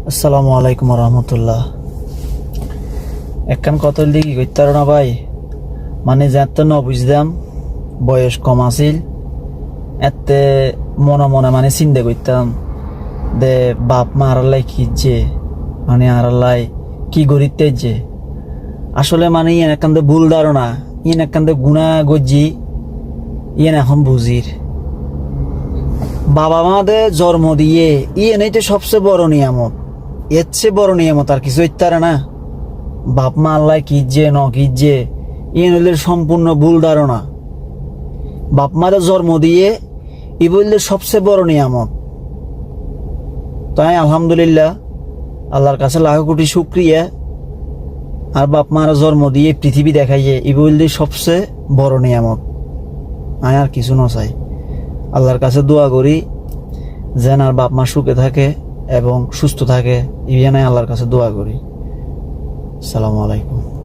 আসসালামু আলাইকুম রহমতুল্লাহ। একখান কত লিখি করতে না ভাই, মানে যাতে ন বুঝতাম বয়স কম আছিল এতে মনে মনে মানে চিন্তা করতাম দে বাপ মা আড়ালাই কি যে মানে আড়ালাই কি গরিতে যে আসলে মানে ইয়েন একান্তে ভুল ধারণা, ইয়েন একান্তে গুণা গজ্জি ইয়েন এখন বুঝির। বাবা মাদের জন্ম দিয়ে ইয়েন এইটা সবচেয়ে বড় নিয়ামত, এর চেয়ে বড় নিয়ামত আর কিছু ইত্যারে না। বাপ মা আল্লাহ কিজে ন কিজে ইয়ে হইলে সম্পূর্ণ ভুল ধারণা। বাপ মাদের জন্ম দিয়ে ই বললে সবচেয়ে বড় নিয়ামত। তাই আলহামদুলিল্লাহ আল্লাহর কাছে লাখ কোটি শুক্রিয়া। আর বাপ মার জন্ম দিয়ে পৃথিবী দেখাইয়ে ই বললে সবচেয়ে বড় নিয়ামত। আমি আর কিছু না চাই, আল্লাহর কাছে দোয়া করি যেন আর বাপ মা সুখে থাকে এবং সুস্থ থাকে, ইয়ে নাই আল্লাহর কাছে দোয়া করি। আসসালামু আলাইকুম।